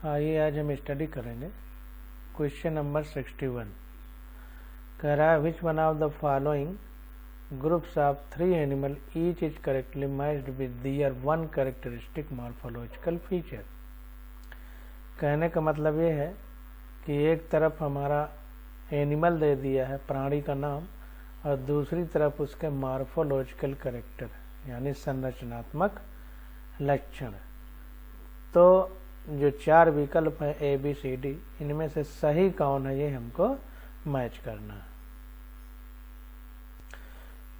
आइए आज हम स्टडी करेंगे क्वेश्चन नंबर 61। कह रहा है which one of the following groups of 3 animal each is correctly matched with their one characteristic morphological feature. कहने का मतलब ये है कि एक तरफ हमारा एनिमल दे दिया है प्राणी का नाम और दूसरी तरफ उसके मॉर्फोलॉजिकल कैरेक्टर यानी संरचनात्मक लक्षण। तो जो 4 विकल्प है ए बी सी डी, इनमें से सही कौन है ये हमको मैच करना है।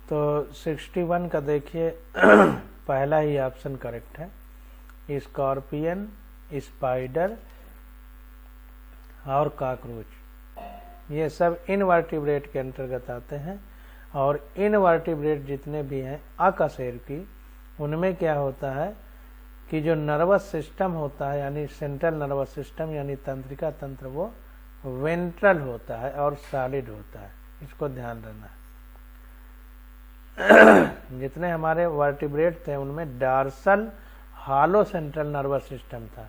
तो 61 का देखिए पहला ही ऑप्शन करेक्ट है। स्कॉर्पियन, स्पाइडर और कॉकरोच ये सब इनवर्टिब्रेट के अंतर्गत आते हैं। और इनवर्टिब्रेट जितने भी हैं अकशेरुकी, उनमें क्या होता है कि जो नर्वस सिस्टम होता है यानी सेंट्रल नर्वस सिस्टम यानी तंत्रिका तंत्र वो वेंट्रल होता है और सॉलिड होता है। इसको ध्यान रखना है। जितने हमारे वर्टिब्रेट थे उनमें डार्सल हालो सेंट्रल नर्वस सिस्टम था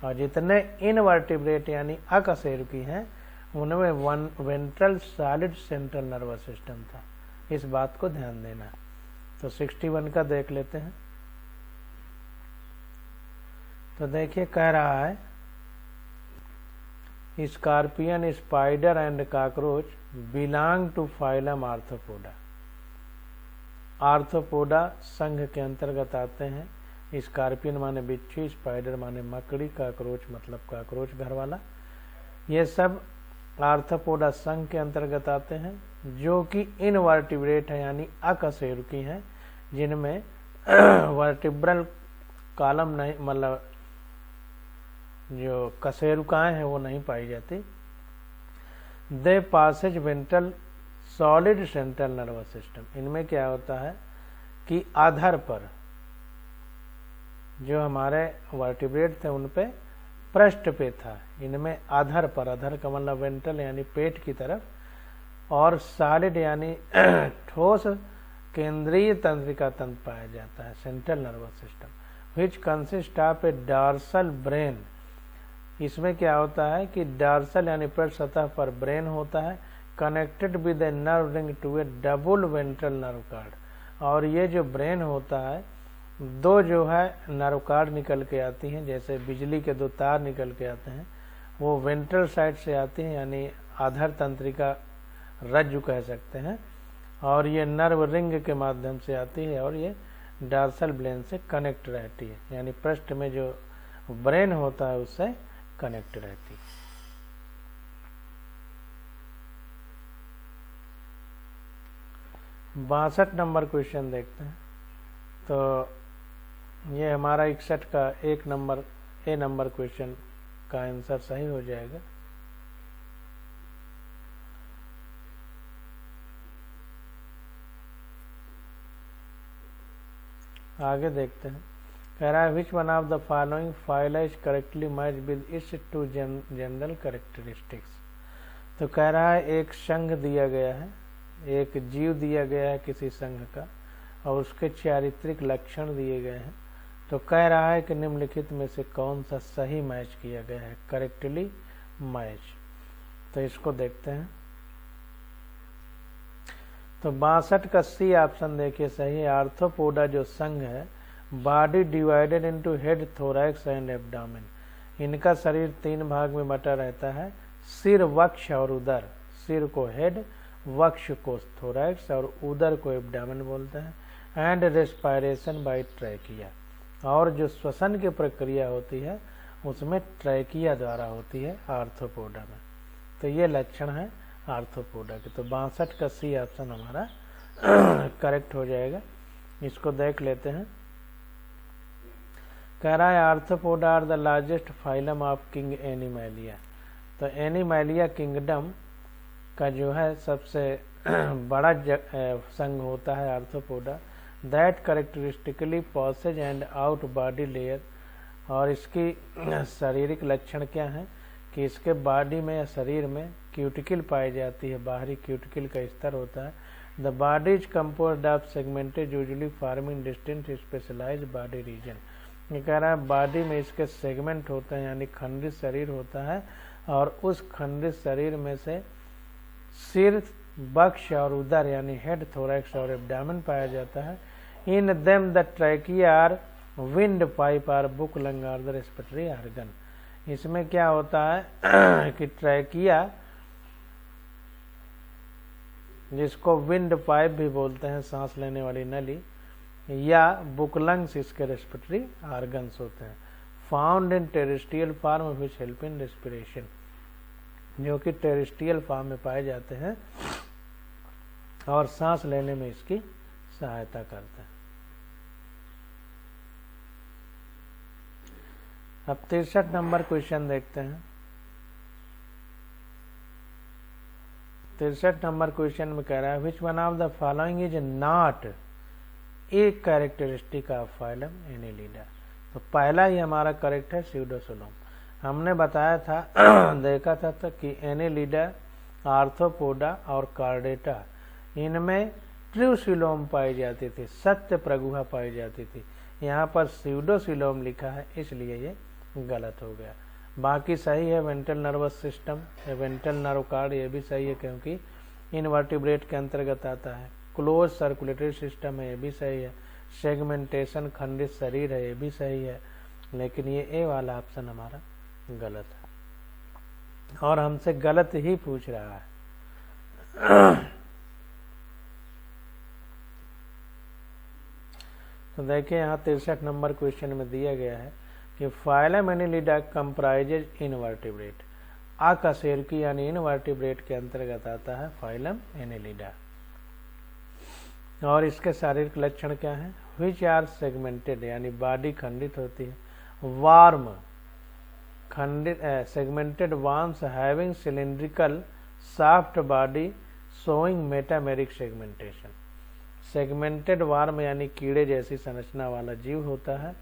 और जितने इनवर्टिब्रेट यानी अकशेरुकी हैं उनमें ventral solid central nervous system था। इस बात को ध्यान देना है। तो 61 का देख लेते हैं। तो देखिए कह रहा है scorpion, spider and cockroach belong to phylum Arthropoda. Arthropoda संघ के अंतर्गत आते हैं। स्कॉर्पियन माने बिच्छू, स्पाइडर माने मकड़ी, कॉकरोच मतलब कॉकरोच घर वाला। ये सब आर्थ्रोपोडा संघ के अंतर्गत आते हैं जो कि इनवर्टिब्रेट है यानी अकशेरुकी हैं, जिनमें वर्टिब्रल कॉलम नहीं मतलब जो कशेरुकाएं हैं वो नहीं पाई जाती। They possess ventral solid central nervous system. इनमें क्या होता है कि आधार पर जो हमारे वर्टिब्रेट थे उन पे पृष्ठ पे था, इनमें आधार पर, आधार का मतलब वेंट्रल यानी पेट की तरफ, और सॉलिड यानी ठोस केंद्रीय तंत्रिका तंत्र पाया जाता है central nervous system which consist of A dorsal brain. इसमें क्या होता है कि डार्सल यानी पृष्ठ सतह पर ब्रेन होता है connected with a nerve ring to a double ventral nerve cord. और ये जो ब्रेन होता है दो जो है नर्व कार्ड निकल के आती हैं, जैसे बिजली के 2 तार निकल के आते हैं, वो वेंट्रल साइड से आती हैं यानी आधार तंत्रिका रज्जु कह सकते हैं, और ये नर्व रिंग के माध्यम से आती है और ये डार्सल ब्रेन से कनेक्ट रहती है यानी पृष्ठ में जो ब्रेन होता है उससे कनेक्ट रहती है। बासठ नंबर क्वेश्चन देखते हैं। तो ये हमारा 61 का ए नंबर क्वेश्चन का आंसर सही हो जाएगा। आगे देखते हैं। कह रहा है which one of the following phyla is correctly match with its 2 general characteristics. तो कह रहा है एक संघ दिया गया है, एक जीव दिया गया है किसी संघ का और उसके चारित्रिक लक्षण दिए गए हैं। तो कह रहा है कि निम्नलिखित में से कौन सा सही मैच किया गया है, करेक्टली मैच। तो इसको देखते हैं। तो 62 का सी ऑप्शन देखिए सही है। आर्थ्रोपोडा जो संघ है body divided into head, thorax and abdomen. इनका शरीर 3 भाग में बटा रहता है, सिर, वक्ष और उदर। सिर को हेड, वक्ष को थोरैक्स और उदर को एब्डोमेन बोलते हैं। एंड रेस्पायरेशन बाय ट्रैकिया, और जो श्वसन की प्रक्रिया होती है उसमें ट्रैकिया द्वारा होती है आर्थ्रोपोडा में। तो ये लक्षण है आर्थ्रोपोडा के। तो 62 का सी ऑप्शन हमारा करेक्ट हो जाएगा। इसको देख लेते हैं। कह रहा है Arthropoda are the largest phylum of king Animalia. तो एनिमैलिया किंगडम का जो है सबसे बड़ा संघ होता है Arthropoda. That characteristically possess and out body layer. और इसकी शारीरिक लक्षण क्या है कि इसके बॉडी में या शरीर में क्यूटिकल पाई जाती है, बाहरी क्यूटिकल का स्तर होता है। The body is composed of segmented usually forming distinct specialised body region. ये कह रहा है बॉडी में इसके सेगमेंट होते हैं यानी खंडित शरीर होता है, और उस खंडित शरीर में से सिर, बक्ष और उदर यानी हेड, थोरैक्स और एब्डामेन पाया जाता है। In them the trachea or wind pipe or book lung are the respiratory organ. इसमें क्या होता है कि ट्रैकिया, जिसको विंड पाइप भी बोलते हैं, सांस लेने वाली नली, या बुकलंग्स इसके रेस्पिरेटरी ऑर्गन्स होते हैं। Found in terrestrial form which help in respiration, जो कि टेरेस्ट्रियल फॉर्म में पाए जाते हैं और सांस लेने में इसकी सहायता करते हैं। अब 63 नंबर क्वेश्चन देखते हैं। 63 नंबर क्वेश्चन में कह रहा है which one of the following is not a characteristic of phylum Annelida. तो पहला ही हमारा करेक्ट है स्यूडोसिलोम। हमने बताया था देखा था कि एनेलिडा, आर्थ्रोपोडा और कार्डेटा, इनमें ट्रूसिलोम पाई जाती थी, सत्य प्रगुहा पाई जाती थी। यहाँ पर स्यूडोसिलोम लिखा है, इसलिए ये गलत हो गया। बाकी सही है। Ventral nervous system, ventral nerve card, ये भी सही है क्योंकि इनवर्टिब्रेट के अंतर्गत आता है। क्लोज सर्कुलेटरी सिस्टम है, ये भी सही है। सेगमेंटेशन, खंडित शरीर है, ये भी सही है। लेकिन ये ए वाला ऑप्शन हमारा गलत है और हमसे गलत ही पूछ रहा है। तो देखिए यहाँ 63 नंबर क्वेश्चन में दिया गया है कि फाइलम एनेलिडा कंप्राइजेज इनवर्टिब्रेट। अकशेरुकी यानी इनवर्टिब्रेट के अंतर्गत आता है फाइलम एनेलिडा। और इसके शारीरिक लक्षण क्या है? विच आर सेगमेंटेड यानी बॉडी खंडित होती है। वार्म खंडित segmented warms having cylindrical soft body showing metameric segmentation. Segmented warm यानी कीड़े जैसी संरचना वाला जीव होता है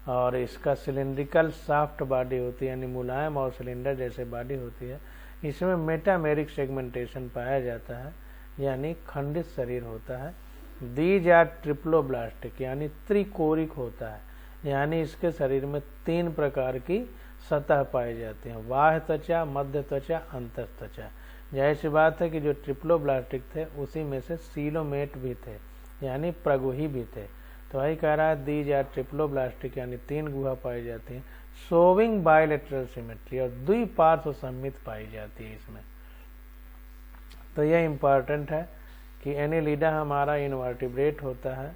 और इसका सिलिंड्रिकल सॉफ्ट बॉडी होती है यानी मुलायम और सिलेंडर जैसे बॉडी होती है। इसमें मेटामेरिक सेगमेंटेशन पाया जाता है यानी खंडित शरीर होता है। दीज आर ट्रिप्लोब्लास्टिक यानी त्रिकोरिक होता है, यानी इसके शरीर में 3 प्रकार की सतह पाई जाती हैं, बाह्य त्वचा, मध्य त्वचा, अंतर त्वचा। जाहिर सी बात है कि जो ट्रिप्लोब्लास्टिक थे उसी में से सीलोमेट भी थे यानी प्रगुही भी थे। तो वही कह रहा है दीज आर ट्रिप्लोब्लास्टिक यानी 3 गुहा पाई जाती हैं, शोविंग बायलेटरल सिमेट्री और द्विपार्श्व सममित पाई जाती है इसमें। तो यह इंपॉर्टेंट है कि एनेलिडा हमारा इनवर्टिब्रेट होता है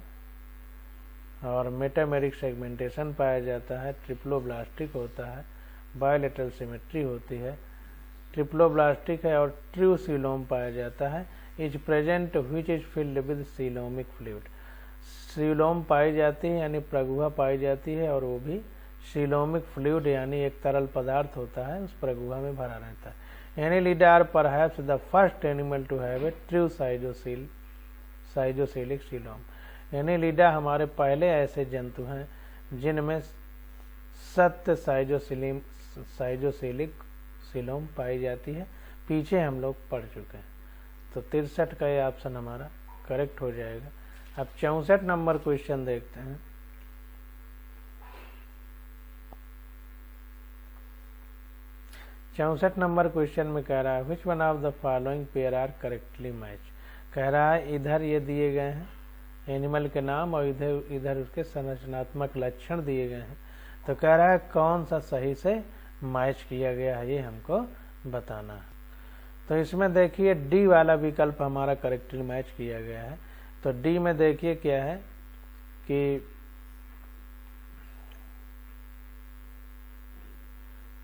और मेटामेरिक सेगमेंटेशन पाया जाता है, ट्रिप्लोब्लास्टिक होता है, बायलेटरल सिमेट्री होती है, ट्रिप्लोब्लास्टिक है और ट्रूसिलोम पाया जाता है। Is present which is filled with coelomic fluid. Coelom पाई जाती है यानी प्रगुहा पाई जाती है और वो भी सीलोमिक फ्लूइड यानी एक तरल पदार्थ होता है, उस प्रगुहा में भरा रहता है। Annelida are perhaps the first animal to have a true schizocoelic coelom. Annelida हमारे पहले ऐसे जंतु हैं जिनमें सत्य साइजोसेलिक सीलोम पाई जाती है। पीछे हम लोग पढ़ चुके हैं। तो 63 का ये ऑप्शन हमारा करेक्ट हो जाएगा। अब 64 नंबर क्वेश्चन देखते हैं। चौसठ नंबर क्वेश्चन में कह रहा है which one of the following pair are correctly match. कह रहा है इधर ये दिए गए हैं एनिमल के नाम और इधर उसके संरचनात्मक लक्षण दिए गए हैं। तो कह रहा है कौन सा सही से मैच किया गया है ये हमको बताना है। तो इसमें देखिए डी वाला विकल्प हमारा करेक्टली मैच किया गया है। तो डी में देखिए क्या है कि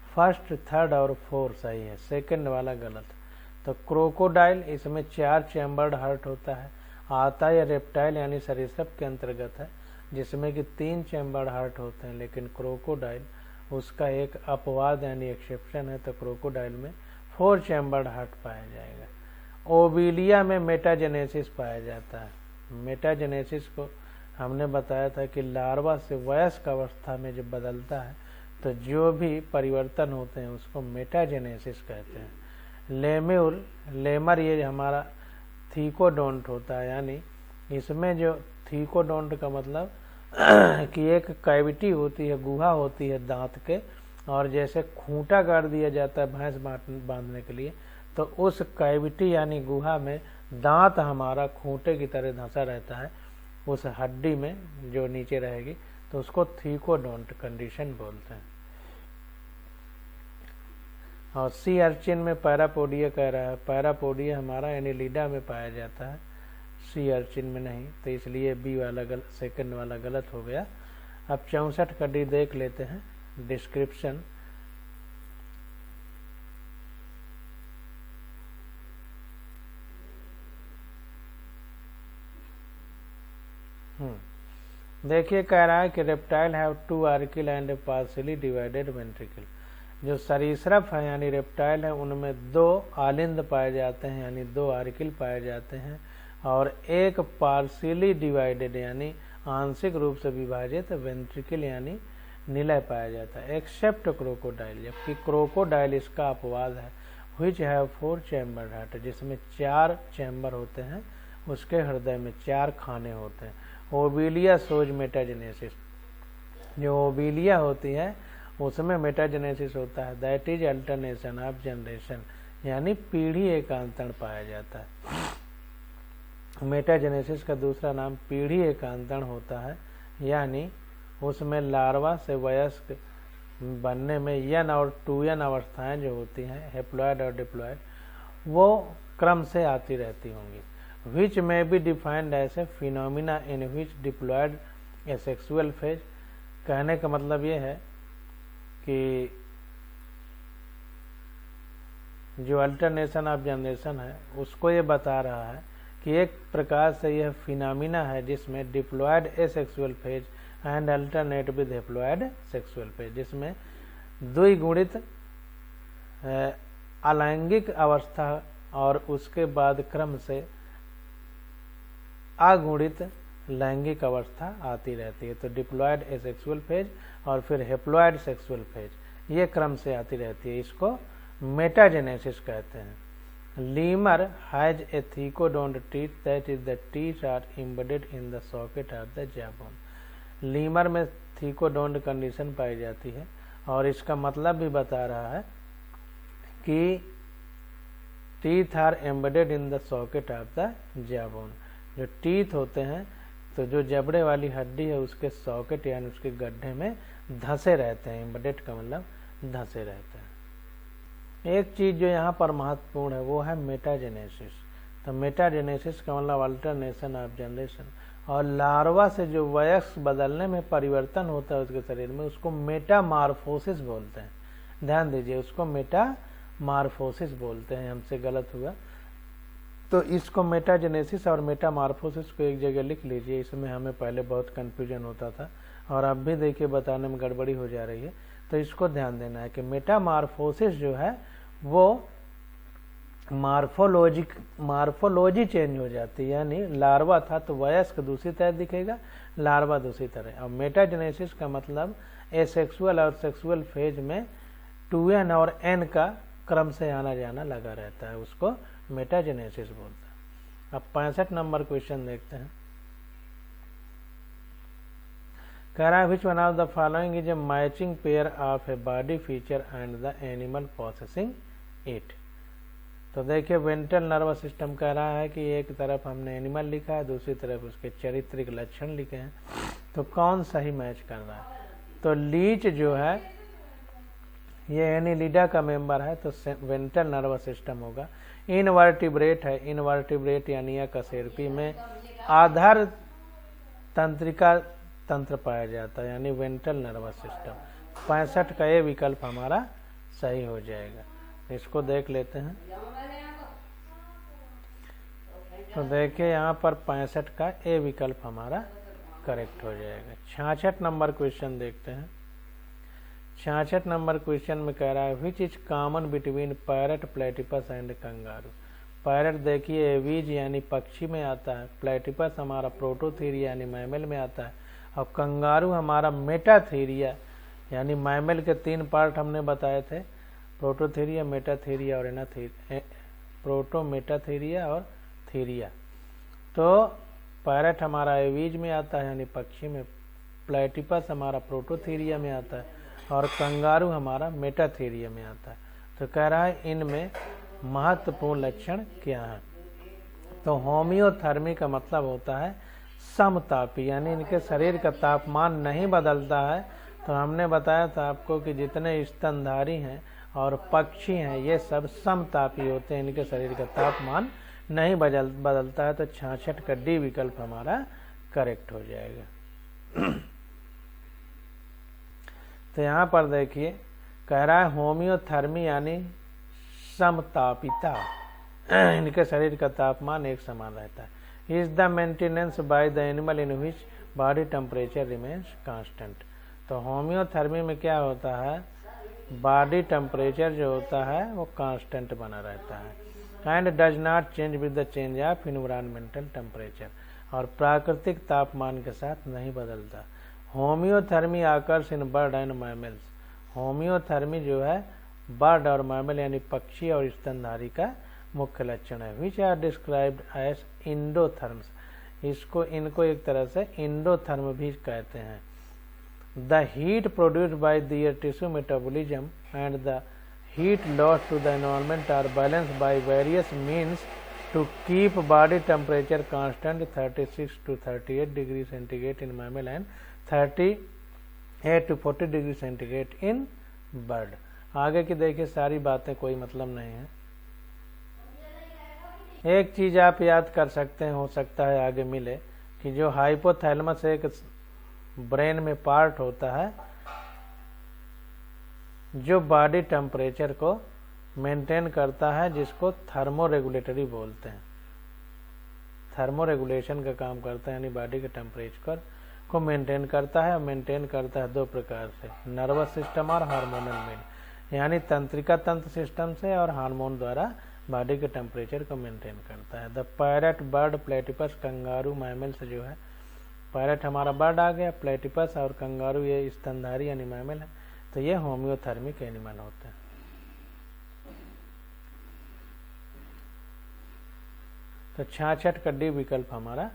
फर्स्ट, थर्ड और 4 सही है, सेकंड वाला गलत। तो क्रोकोडाइल इसमें 4 चैम्बर्ड हार्ट होता है, आता है रेप्टाइल यानी सरीसृप के अंतर्गत है जिसमें कि 3 चैम्बर्ड हार्ट होते हैं, लेकिन क्रोकोडाइल उसका एक अपवाद यानी एक्सेप्शन है। तो क्रोकोडाइल में 4 चैम्बर्ड हार्ट पाया जाएगा। ओविलिया में मेटाजेनेसिस पाया जाता है। मेटाजेनेसिस को हमने बताया था कि लार्वा से वयस्क अवस्था में जब बदलता है तो जो भी परिवर्तन होते हैं उसको मेटाजेनेसिस कहते हैं। लेमर ये हमारा थीकोडोंट होता है यानी इसमें जो थीकोडोंट का मतलब कि एक कैविटी होती है, गुहा होती है दांत के, और जैसे खूंटा गाड़ दिया जाता है भैंस बांधने के लिए, तो उस कैविटी यानी गुहा में दांत हमारा खूंटे की तरह धंसा रहता है उस हड्डी में जो नीचे रहेगी, तो उसको थीकोडोंट कंडीशन बोलते हैं। और सी अर्चिन में पैरापोडिया कह रहा है, पैरापोडिया हमारा एनिलिडा में पाया जाता है, सी अर्चिन में नहीं, तो इसलिए बी वाला सेकंड वाला गलत हो गया। अब 64 का डी देख लेते हैं, डिस्क्रिप्शन। देखिए कह रहा है कि reptile have 2 auricle and partially divided ventricle. जो सरीसृप है यानी रेप्टाइल है उनमें 2 आलिंद पाए जाते हैं यानी 2 आर्किल पाए जाते हैं, और एक पार्शियली डिवाइडेड यानी आंशिक रूप से विभाजित वेंट्रिकल यानी निलय पाया जाता है, एक्सेप्ट क्रोकोडाइल। जबकि क्रोकोडाइल इसका अपवाद है, व्हिच हैव 4 चैम्बर हार्ट, जिसमें 4 चैम्बर होते हैं, उसके हृदय में 4 खाने होते हैं। ओबिलिया सोज मेटाजेनेसिस, जो ओबिलिया होती है उसमें मेटाजेनेसिस होता है, that is alternation of generation यानी पीढ़ी एकांतरण पाया जाता है। मेटाजेनेसिस का दूसरा नाम पीढ़ी एकांतरण होता है, यानी उसमें लार्वा से वयस्क बनने में यन और 2n अवस्थाएं जो होती हैं, हेप्लॉयड और डिप्लॉयड, वो क्रम से आती रहती होंगी। which may be defined as a phenomena in which diploid asexual phase। कहने का मतलब ये है कि जो अल्टरनेशन ऑफ जनरेशन है उसको ये बता रहा है कि एक प्रकार से यह फिनोमिना है जिसमें diploid asexual phase and alternate with haploid sexual phase, जिसमें द्विगुणित अलैंगिक अवस्था और उसके बाद क्रम से अगुणित लैंगिक अवस्था आती रहती है। तो डिप्लॉयड एसेक्सुअल फेज और फिर हेप्लॉयड सेक्सुअल फेज, ये क्रम से आती रहती है, इसको मेटाजेनेसिस कहते हैं। Lemur has a thecodont teeth that is the teeth are embedded in the socket of the jawbone. Lemur में थीकोडोंट कंडीशन पाई जाती है, और इसका मतलब भी बता रहा है कि teeth are embedded in the socket of the jawbone. जो टीथ होते हैं तो जो जबड़े वाली हड्डी है उसके सॉकेट यानी उसके गड्ढे में धंसे रहते हैं, एम्बेडेड का मतलब धंसे रहते हैं। एक चीज जो यहाँ पर महत्वपूर्ण है वो है मेटाजेनेसिस। तो मेटाजेनेसिस का मतलब अल्टरनेशन ऑफ जनरेशन, और लार्वा से जो वयस्क बदलने में परिवर्तन होता है उसके शरीर में, उसको मेटामार्फोसिस बोलते हैं। ध्यान दीजिए, उसको मेटामार्फोसिस बोलते हैं, हमसे गलत हुआ। तो इसको मेटाजेनेसिस और मेटामार्फोसिस को एक जगह लिख लीजिए, इसमें हमें पहले बहुत कन्फ्यूजन होता था और अब भी देखिए बताने में गड़बड़ी हो जा रही है। तो इसको ध्यान देना है कि मेटामार्फोसिस जो है वो मार्फोलॉजी चेंज हो जाती है, यानी लार्वा था तो वयस्क दूसरी तरह दिखेगा, लार्वा दूसरी तरह। और मेटाजेनेसिस का मतलब एसेक्सुअल और सेक्सुअल फेज में 2n और n का क्रम से आना जाना लगा रहता है, उसको मेटाजेनेसिस बोलता है। अब 65 नंबर क्वेश्चन देखते हैं। कह रहा है which one of the following is a matching pair of a body feature and the animal processing it. तो देखिए वेंट्रल नर्वस सिस्टम कह रहा है कि एक तरफ हमने एनिमल लिखा है, दूसरी तरफ उसके चारित्रिक लक्षण लिखे हैं, तो कौन सही मैच कर रहा है। तो लीच जो है ये एनिलिडा का मेंबर है, तो वेंट्रल नर्वस सिस्टम होगा। इनवर्टिब्रेट है, इनवर्टिब्रेट यानी अकशेरुकी में आधार तंत्रिका तंत्र पाया जाता है, यानी वेंट्रल नर्वस सिस्टम। 65 का ये विकल्प हमारा सही हो जाएगा। इसको देख लेते हैं। तो देखिए यहाँ पर 65 का ए विकल्प हमारा करेक्ट हो जाएगा। 66 नंबर क्वेश्चन देखते हैं। 66 नंबर क्वेश्चन में कह रहा है which is common between parrot, platypus and kangaroo. Parrot देखिए एवीज यानी पक्षी में आता है, प्लेटिपस हमारा प्रोटोथीरिया यानी मैमल में आता है, और कंगारू हमारा मेटाथीरिया यानी मैमल के 3 पार्ट हमने बताए थे, प्रोटोथीरिया, मेटाथीरिया और प्रोटोमेटाथीरिया और थीरिया। तो पैरट हमारा एवीज में आता है यानी पक्षी में प्लेटिपस हमारा प्रोटोथीरिया में आता है और कंगारू हमारा मेटाथीरिया में आता है। तो कह रहा है इनमें महत्वपूर्ण लक्षण क्या है। तो होम्योथर्मी का मतलब होता है समतापी, यानी इनके शरीर का तापमान नहीं बदलता है। तो हमने बताया था आपको कि जितने स्तनधारी हैं और पक्षी हैं ये सब समतापी होते हैं, इनके शरीर का तापमान नहीं बदलता है। तो 66 का डी विकल्प हमारा करेक्ट हो जाएगा। तो यहाँ पर देखिए कह रहा है होम्योथर्मी यानी समतापिता, इनके शरीर का तापमान एक समान रहता है। Is the maintenance by the animal in which body temperature remains constant. तो होम्योथर्मी में क्या होता है, बॉडी टेम्परेचर जो होता है वो कांस्टेंट बना रहता है। And does not change with the change of environmental temperature, और प्राकृतिक तापमान के साथ नहीं बदलता। होम्योथर्मी occurs in bird and mammals. होम्योथर्मी जो है बर्ड और मैमल यानी पक्षी और स्तनधारी का मुख्य लक्षण है। Which are described as endotherms. इनको एक तरह से इंडोथर्म भी कहते हैं। The heat produced by their tissue metabolism and the heat lost to the environment are balanced by various means to keep body temperature constant 36 to 38 degrees centigrade in mammal and 38 to 40 degree centigrade in bird। आगे की देखिए सारी बातें कोई मतलब नहीं है। एक चीज आप याद कर सकते हैं, हो सकता है आगे मिले, कि जो हाइपोथैलेमस एक ब्रेन में पार्ट होता है जो बॉडी टेम्परेचर को मेंटेन करता है, जिसको थर्मोरेगुलेटरी बोलते हैं। थर्मोरेगुलेशन का काम करता है, यानी बॉडी के टेम्परेचर को मेंटेन करता है। और मेंटेन करता है दो प्रकार से, नर्वस सिस्टम और हार्मोनल मेन, यानी तंत्रिका तंत्र सिस्टम से और हार्मोन द्वारा बॉडी के टेम्परेचर को मेंटेन करता है। The parrot, bird, platypus, kangaroo, mammals जो है, पैरट हमारा बर्ड आ गया, प्लेटिपस और कंगारू ये स्तनधारी यानी मैमल है। तो ये होम्योथर्मिक एनिमल होते हैं। तो 66 का डी विकल्प हमारा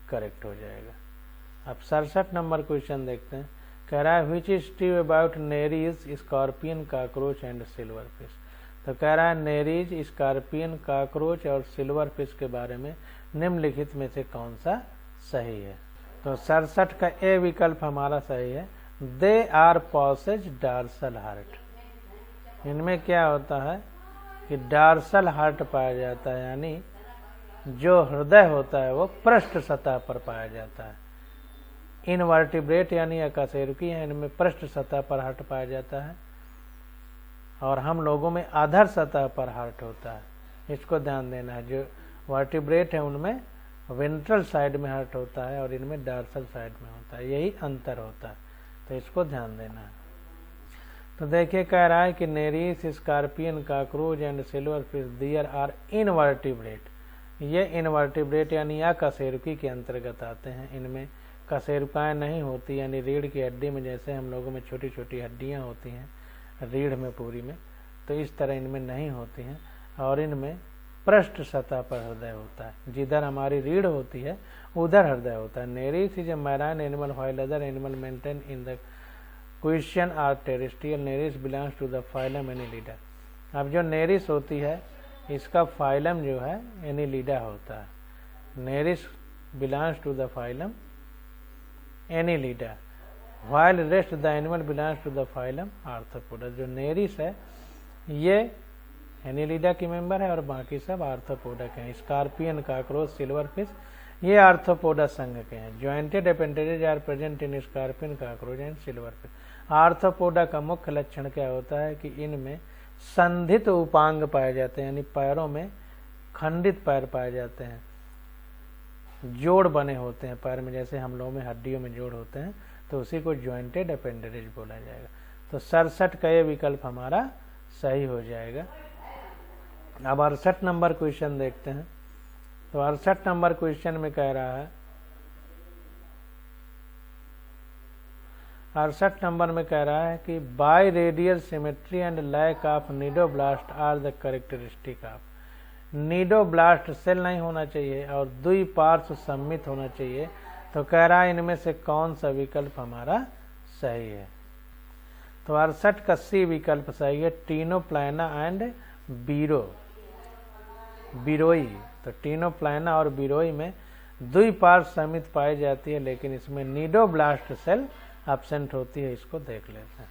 करेक्ट हो जाएगा। अब 67 नंबर क्वेश्चन देखते हैं। कह रहा है which is true about Nereis, scorpion, cockroach and silver fish. तो कह रहा है नेरीज, स्कॉर्पियन, कॉकरोच और सिल्वर फिश के बारे में निम्नलिखित में से कौन सा सही है। तो 67 का ए विकल्प हमारा सही है। They are possess dorsal heart. इनमें क्या होता है कि डार्सल हार्ट पाया जाता है, यानी जो हृदय होता है वो पृष्ठ सतह पर पाया जाता है। इनवर्टिब्रेट यानी अकशेरुकी है, इनमें पृष्ठ सतह पर हार्ट पाया जाता है। और हम लोगों में अधर सतह पर हार्ट होता है, इसको ध्यान देना है। जो वर्टिब्रेट है उनमें वेंट्रल साइड में हार्ट होता है और इनमें डार्सल साइड में होता है, यही अंतर होता है। तो इसको ध्यान देना है। तो देखिए कह रहा है कि Nereis, scorpion, cockroach and silver fish there are invertebrate. ये इनवर्टिब्रेट यानी अकशेरुकी के अंतर्गत आते हैं। इनमें कशेरुकाएं नहीं होती, यानी रीढ़ की हड्डी में जैसे हम लोगों में छोटी छोटी हड्डियां होती हैं रीढ़ में पूरी में, तो इस तरह इनमें नहीं होती हैं। और इनमें पृष्ठ सतह पर हृदय होता है, जिधर हमारी रीढ़ होती है उधर हृदय होता है। Nereis is a marine animal while other animal mention in the question are terrestrial. Nereis belongs to the phylum Annelida. अब जो नेरीस होती है इसका फाइलम जो है एनिलिडा होता है। Nereis belongs to the phylum Annelida while rest the animal belongs to the phylum Arthropoda. जो नेरीस है ये एनिलिडा की मेंबर है और बाकी सब आर्थ्रोपोडा के हैं। स्कॉर्पियन, कॉकरोच, सिल्वर फिश ये आर्थ्रोपोडा संघ के हैं। Jointed appendages are present in scorpion, cockroach and silver fish. Arthropoda का मुख्य लक्षण क्या होता है कि इनमें संधित उपांग पाए जाते हैं, यानी पैरों में खंडित पैर पाए जाते हैं, जोड़ बने होते हैं पैर में, जैसे हम लोगों में हड्डियों में जोड़ होते हैं, तो उसी को ज्वाइंटेड अपेंडेज बोला जाएगा। तो 67 का ये विकल्प हमारा सही हो जाएगा। अब 68 नंबर क्वेश्चन देखते हैं। तो 68 नंबर क्वेश्चन में कह रहा है 68 नंबर में कह रहा है कि biradial symmetry and lack of cnidoblast are the characteristic of. Cnidoblast cell नहीं होना चाहिए और द्विपार्श्व सम्मित होना चाहिए तो कह रहा है इनमें से कौन सा विकल्प हमारा सही है। तो 68 का सी विकल्प सही है, टीनोप्लाना एंड बिरोई। तो टीनोप्लाना और बिरोई में द्विपार्श्व समिति पाई जाती है, लेकिन इसमें नीडोब्लास्ट सेल एब्सेंट होती है। इसको देख लेते हैं।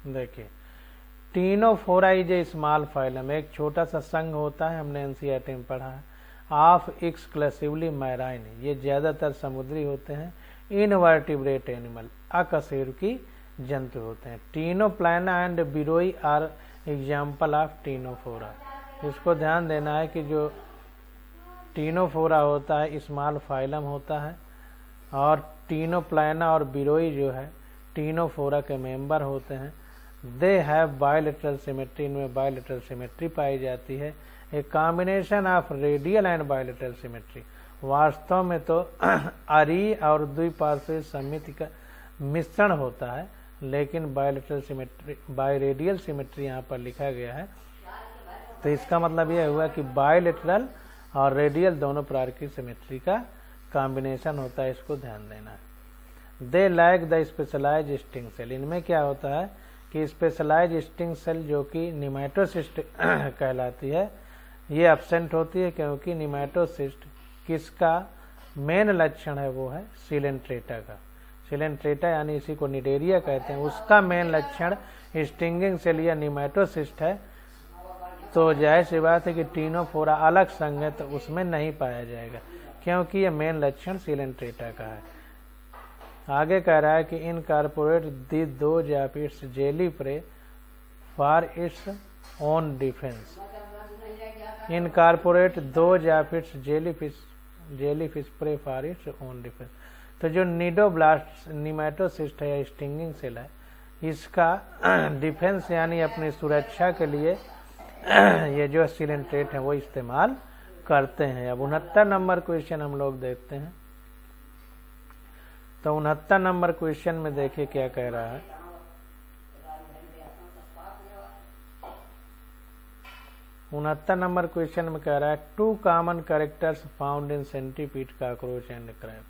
देखिए, Ctenophora is a small phylum, एक छोटा सा संघ होता है, हमने एनसीईआरटी में पढ़ा है। ऑफ एक्सक्लूसिवली मैराइन, ये ज्यादातर समुद्री होते हैं। इनवर्टिब्रेट एनिमल, अकशेरुकी जंतु होते हैं। Ctenoplana and Beroe are example of Ctenophora. इसको ध्यान देना है कि जो टीनोफोरा होता है स्मॉल फाइलम होता है, और टीनोप्लाना और बिरोई जो है टीनोफोरा के मेंबर होते हैं। दे हैव बायलेटरल सिमेट्री, इनमें बायलेटरल सिमेट्री पाई जाती है। A combination of radial and bilateral symmetry, वास्तव में तो अरी और द्विपार्श्विक समिति का मिश्रण होता है, लेकिन बायलेटरल सिमेट्री, बायरेडियल सिमेट्री यहाँ पर लिखा गया है। तो इसका मतलब यह हुआ कि बायलेटरल और रेडियल दोनों प्रकार की सिमेट्री का कॉम्बिनेशन होता है। इसको ध्यान देना है। They lack the specialise sting cell, इनमें क्या होता है कि स्पेशलाइज स्टिंग सेल जो कि निमेटोसिस्ट कहलाती है, ये एब्सेंट होती है, क्योंकि निमेटोसिस्ट किसका मेन लक्षण है, वो है सिलेंट्रेटा का। सिलेंट्रेटा यानी इसी को निडेरिया कहते हैं, उसका मेन लक्षण स्टिंगिंग सेल या निमेटोसिस्ट है। तो जाहिर सी बात है कि टीनोफोरा अलग संघ है, तो उसमें नहीं पाया जाएगा, क्योंकि ये मेन लक्षण सिलेंट्रेटा का है। आगे कह रहा है कि इनकॉर्पोरेट दी दो जापिट्स jelly prey for its own defence. Incorporate दो जापिट्स jellyfish prey for its own defence. तो जो निडोब्लास्ट निमेटोसिस्ट है या स्टिंगिंग सेल है, इसका डिफेंस यानी अपनी सुरक्षा के लिए ये जो सिलेंट्रेट है वो इस्तेमाल करते हैं। अब 69 नंबर क्वेश्चन हम लोग देखते हैं। तो 69 नंबर क्वेश्चन में देखिए क्या कह रहा है। उनहत्तर नंबर क्वेश्चन में कह रहा है two common characters found in centipede, cockroach and crab.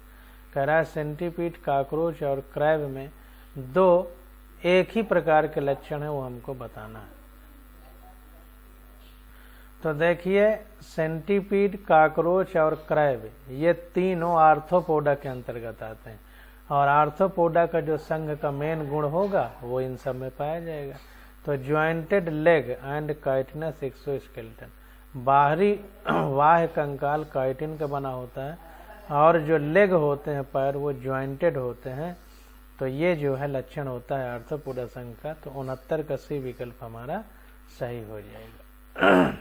कह रहा है सेंटीपीड, कॉकरोच और क्रैब में दो एक ही प्रकार के लक्षण है, वो हमको बताना है। तो देखिए, सेंटीपीड, कॉकरोच और क्रैब ये तीनों आर्थ्रोपोडा के अंतर्गत आते हैं, और आर्थ्रोपोडा का जो संघ का मेन गुण होगा वो इन सब में पाया जाएगा। तो jointed leg and chitinous exoskeleton, बाहरी बाह्य कंकाल काइटिन का बना होता है, और जो लेग होते हैं पैर वो ज्वाइंटेड होते हैं। तो ये जो है लक्षण होता है आर्थ्रोपोडा संघ का। तो 69 का सी विकल्प हमारा सही हो जाएगा।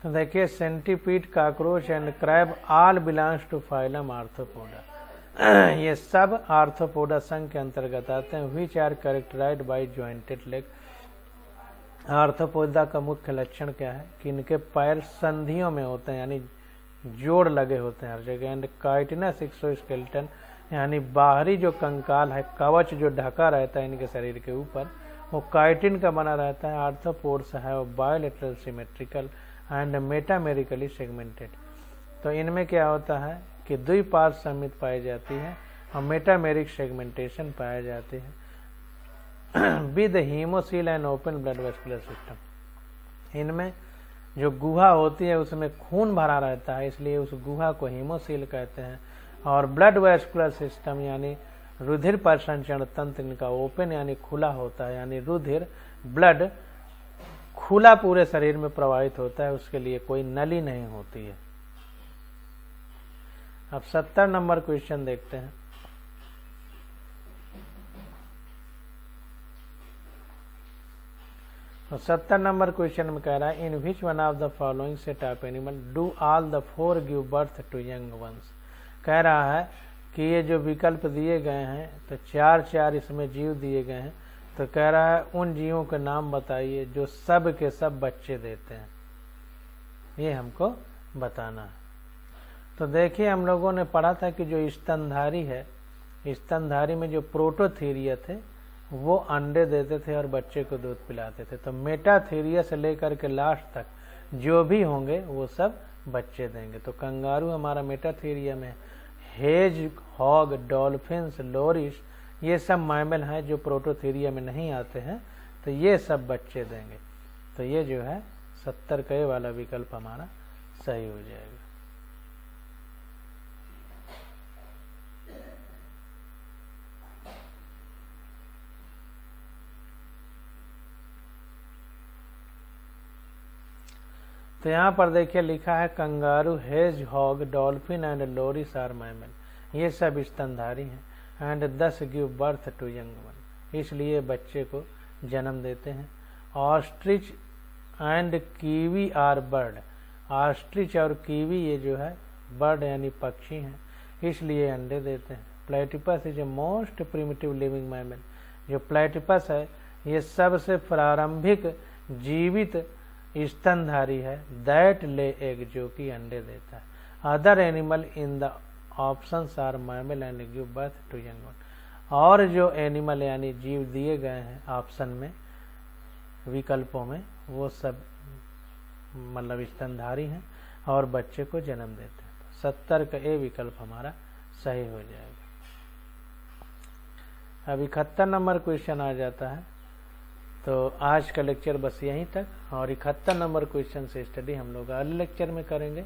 तो देखिए, centipede, cockroach and crab all belongs to phylum Arthropoda. ये सब आर्थ्रोपोडा संघ के अंतर्गत आते हैं। Which are characterised by jointed leg. Arthropoda का मुख्य लक्षण क्या है कि इनके पैर संधियों में होते हैं, यानी जोड़ लगे होते हैं हर जगह। एंड काइटिनस एक्सोस्केलेटन, यानी बाहरी जो कंकाल है, कवच जो ढका रहता है इनके शरीर के ऊपर, वो काइटिन का बना रहता है। आर्थ्रोपोड्स है वो bilateral symmetrical and metamerically segmented. तो इनमें क्या होता है कि द्विपार्श्व समिति पाई जाती है और मेटामेरिक सेगमेंटेशन पाया जाती है with haemocoel and open blood vascular system. इनमें जो गुहा होती है उसमें खून भरा रहता है, इसलिए उस गुहा को हीमोसील कहते हैं। और ब्लड वेस्कुलर सिस्टम यानी रुधिर परिसंचरण तंत्र इनका ओपन यानी खुला होता है, यानी रुधिर ब्लड खुला पूरे शरीर में प्रवाहित होता है, उसके लिए कोई नली नहीं होती है। अब 70 नंबर क्वेश्चन देखते हैं। तो 70 नंबर क्वेश्चन में कह रहा है in which one of the following set of animal do all the four give birth to young ones. कह रहा है कि ये जो विकल्प दिए गए हैं, तो 4 इसमें जीव दिए गए हैं। तो कह रहा है उन जीवों के नाम बताइए जो सब के सब बच्चे देते हैं, ये हमको बताना है। तो देखिए हम लोगों ने पढ़ा था कि जो स्तनधारी है, स्तनधारी में जो प्रोटोथीरिया थे वो अंडे देते थे और बच्चे को दूध पिलाते थे। तो मेटाथीरिया से लेकर के लास्ट तक जो भी होंगे वो सब बच्चे देंगे। तो कंगारू हमारा मेटाथीरिया में, हेज हॉग, डॉल्फिन्स, लोरिस, ये सब मैमल हैं जो प्रोटोथीरिया में नहीं आते हैं, तो ये सब बच्चे देंगे। तो ये जो है 70 का वाला विकल्प हमारा सही हो जाएगा। तो यहाँ पर देखिए लिखा है kangaroo, hedgehog, dolphin and loris are mammal. ये सब स्तनधारी हैं। And 10 give birth to young one, इसलिए बच्चे को जन्म देते हैं। Ostrich and kiwi are bird, ostrich और कीवी ये जो है बर्ड यानी पक्षी हैं, इसलिए अंडे देते हैं। Platypus is a most primitive living mammal, जो प्लेटिपस है ये सबसे प्रारंभिक जीवित स्तनधारी है। दैट ले एग, जो कि अंडे देता है। Other animal in the options are mammal and give birth to young one. और जो एनिमल यानी जीव दिए गए हैं ऑप्शन में, विकल्पों में, वो सब मतलब स्तनधारी हैं और बच्चे को जन्म देते हैं। तो 70 का ए विकल्प हमारा सही हो जाएगा। अब 71 नंबर क्वेश्चन आ जाता है। तो आज का लेक्चर बस यहीं तक, और 71 नंबर क्वेश्चन से स्टडी हम लोग अगले लेक्चर में करेंगे।